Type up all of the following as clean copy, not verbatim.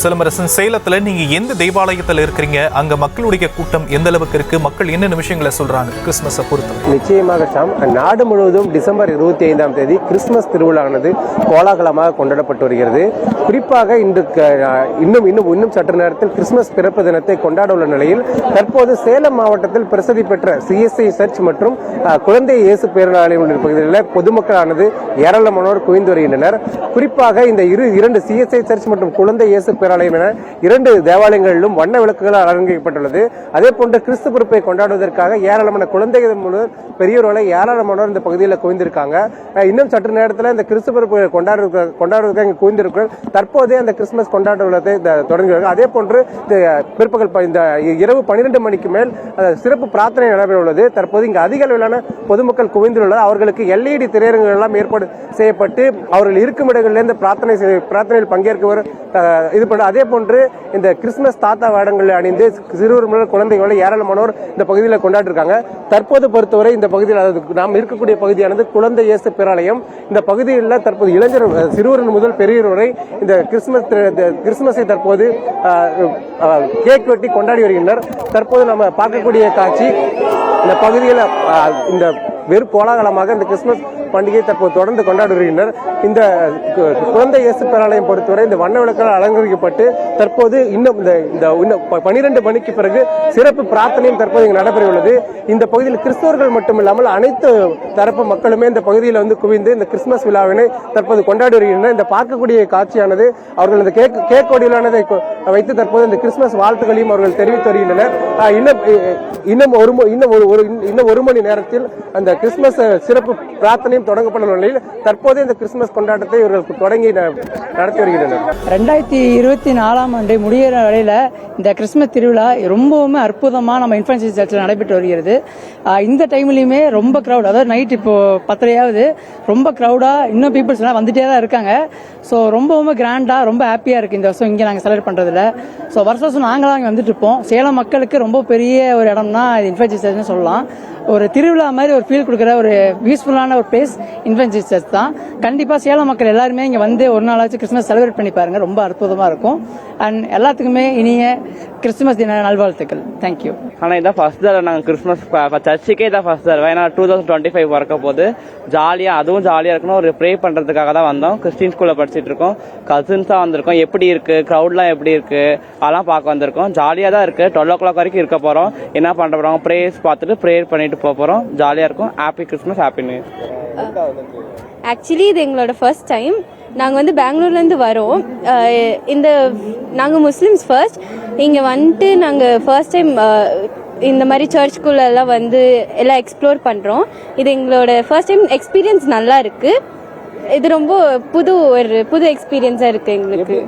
சிலம்பரசன், சேலத்துல நீங்க எந்த தேவாலயத்துல இருக்கிறீங்க? அங்க மக்களுடைய கூட்டம் எந்த அளவுக்கு இருக்கு? மக்கள் என்ன விஷயங்களை சொல்றாங்க கிறிஸ்துமஸை பொறுத்து? நிச்சயமாக ஷாம், நாடு முழுவதும் டிசம்பர் 25ஆம் தேதி கிறிஸ்துமஸ் திருவிழாவானது கோலாகலமாக கொண்டாடப்பட்டு வருகிறது. குறிப்பாக இன்று இன்னும் சற்று நேரத்தில் கிறிஸ்துமஸ் பிறப்பு தினத்தை கொண்டாட உள்ள நிலையில் தற்போது சேலம் மாவட்டத்தில் பிரசித்தி பெற்ற CSI சர்ச் மற்றும் குழந்தை இயேசு பேராலயம் பகுதிகளில் பொதுமக்களானது ஏராளமானோர் குவிந்து வருகின்றனர். குறிப்பாக இந்த இரண்டு CSI சர்ச் மற்றும் குழந்தை இயேசு பேராலயம் என 2 தேவாலயங்களிலும் வண்ண விளக்குகளால் அலங்கரிக்கப்பட்டுள்ளது. அதே போன்று கிறிஸ்து பிறப்பை கொண்டாடுவதற்காக ஏராளமான குழந்தைகள் முதல் பெரியவர்களை ஏராளமானோர் இந்த பகுதியில் குவிந்திருக்காங்க. இன்னும் சற்று நேரத்தில் இந்த கிறிஸ்து பிறப்பை கொண்டாடுவதற்காக இங்கு குவிந்திருக்கிறார்கள். தற்போதே அந்த கிறிஸ்துமஸ் கொண்டாட்டத்தை தொடங்குகிறார்கள். அதே போன்று பிற்பகல் இந்த இரவு 12 மணிக்கு மேல் சிறப்பு பிரார்த்தனை நடைபெற உள்ளது. தற்போது இங்கு அதிக அளவிலான பொதுமக்கள் குவிந்துள்ளனர். அவர்களுக்கு LED திரையரங்குகள் எல்லாம் ஏற்பாடு செய்யப்பட்டு அவர்கள் இருக்கும் இடங்களிலிருந்து பிரார்த்தனையில் பங்கேற்க இது பண்ண. அதே போன்று இந்த கிறிஸ்துமஸ் தாத்தா வேடங்களில் அணிந்து சிறுவர் முதல் குழந்தைகளை ஏராளமானோர் இந்த பகுதியில் கொண்டாடிருக்காங்க. தற்போது பொறுத்தவரை இந்த பகுதியில் நாம் இருக்கக்கூடிய பகுதியானது குழந்தை இயேசு பேராலயம். இந்த பகுதியில் தற்போது இளைஞர் சிறுவர் முதல் பெரியவர் வரை இந்த கிறிஸ்துமஸை தற்போது கேக் வெட்டி கொண்டாடி வருகின்றனர். தற்போது நம்ம பார்க்கக்கூடிய காட்சி இந்த பகுதியில் இந்த வெறும் கோலாகலமாக இந்த கிறிஸ்துமஸ் பண்டிகை தற்போது தொடர்ந்து கொண்டாடி வருகின்றனர். இந்த குழந்தை இயேசு பேராலயம் பொறுத்தவரை இந்த வண்ண விளக்கால் அலங்கரிக்கப்பட்டு தற்போது இன்னும் 12 மணிக்கு பிறகு சிறப்பு பிரார்த்தனையும் தற்போது இங்கு நடைபெற உள்ளது. இந்த பகுதியில் கிறிஸ்தவர்கள் மட்டுமில்லாமல் அனைத்து தரப்பு மக்களுமே இந்த பகுதியில் குவிந்து இந்த கிறிஸ்துமஸ் விழாவினை தற்போது கொண்டாடி வருகின்றனர். இந்த பார்க்கக்கூடிய காட்சியானது அவர்கள் இந்த கேக் கொடியிலானதை வைத்து தற்போது இந்த கிறிஸ்துமஸ் வாழ்த்துக்களையும் அவர்கள் தெரிவித்து வருகின்றனர். இன்னும் ஒரு மணி நேரத்தில் அந்த கிறிஸ்துமஸ் சிறப்பு பிரார்த்தனையும் தொடங்கப்பட்ட நிலையில் தற்போது இந்த கிறிஸ்துமஸ் கொண்டாட்டத்தை இவர்கள் தொடங்கி நடத்தி வருகின்றனர். 2024ஆம் ஆண்டு முடிகிற வரையில இந்த கிறிஸ்துமஸ் திருவிழா ரொம்பவுமே அற்புதமா நம்ம இன்ஃபன்சி சர்ச்சில் நடைபெற்று வருகிறது. இந்த டைம்லயுமே ரொம்ப கிரௌட், அதாவது நைட் இப்போ 10:30 ரொம்ப கிரௌடா இன்னும் பீப்புள்ஸ் எல்லாம் வந்துட்டே தான் இருக்காங்க. ஸோ ரொம்பவுமே கிராண்டா ரொம்ப ஹாப்பியா இருக்கு இந்த வருஷம் இங்கே நாங்கள் செலிப்ரேட் பண்றதுல. ஸோ வருஷம் நாங்களாம் இங்கே வந்துட்டு இருப்போம். சேலம் மக்களுக்கு ரொம்ப பெரிய ஒரு இடம்னா இன்ஃபன்சி சர்ச்னு சொல்லலாம். ஒரு திருவிழா மாதிரி ஒரு ஃபீல் கொடுக்குற ஒரு பீஸ்ஃபுல்லான ஒரு பிளேஸ் இன்ஃபன்சி சர்ச் தான். கண்டிப்பா சேலம் மக்கள் எல்லாருமே இங்க வந்து ஒரு நாளாச்சும் கிறிஸ்துமஸ் செலிப்ரேட் பண்ணி பாருங்க, ரொம்ப அற்புதமா இருக்கும். அண்ட் எல்லாத்துக்குமே இனிய கிறிஸ்துமஸ் தின நல்வாழ்த்துக்கள். தேங்க்யூ. ஆனால் இதான் ஃபர்ஸ்ட் தடவை நாங்கள் கிறிஸ்துமஸ் சர்ச்சுக்கே தான் ஃபர்ஸ்ட் தடவை. ஏன்னா 2025 பிறக்க போது அதுவும் ஜாலியாக இருக்கணும். ஒரு ப்ரே பண்ணுறதுக்காக தான் வந்தோம். கிறிஸ்டின் ஸ்கூலில் படிச்சுட்டு இருக்கோம். கசின்ஸாக வந்திருக்கோம். எப்படி இருக்கு, க்ரௌட்லாம் எப்படி இருக்கு அதெல்லாம் பார்க்க வந்திருக்கோம். ஜாலியாக தான் இருக்கு. 12 o'clock வரைக்கும் இருக்க போகிறோம். என்ன பண்ண போகிறோம், ப்ரேயர்ஸ் பார்த்துட்டு ப்ரேயர் பண்ணிட்டு போக போகிறோம். ஜாலியாக இருக்கும். Happy Christmas, happy new year. Actually இது எங்களோட ஃபர்ஸ்ட் டைம். நாங்கள் பெங்களூர்லேருந்து வரோம். நாங்கள் முஸ்லீம்ஸ் ஃபர்ஸ்ட். இங்கே வந்துட்டு நாங்கள் ஃபர்ஸ்ட் டைம் இந்த மாதிரி சர்ச்சுக்குள்ளெல்லாம் எல்லாம் எக்ஸ்ப்ளோர் பண்ணுறோம். இது எங்களோட ஃபர்ஸ்ட் டைம் எக்ஸ்பீரியன்ஸ் நல்லா இருக்குது. இது ரொம்ப புது எக்ஸ்பீரியன்ஸாக இருக்குது எங்களுக்கு.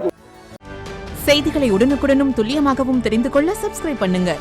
செய்திகளை உடனுக்குடனும் துல்லியமாகவும் தெரிந்து கொள்ள சப்ஸ்கிரைப் பண்ணுங்க.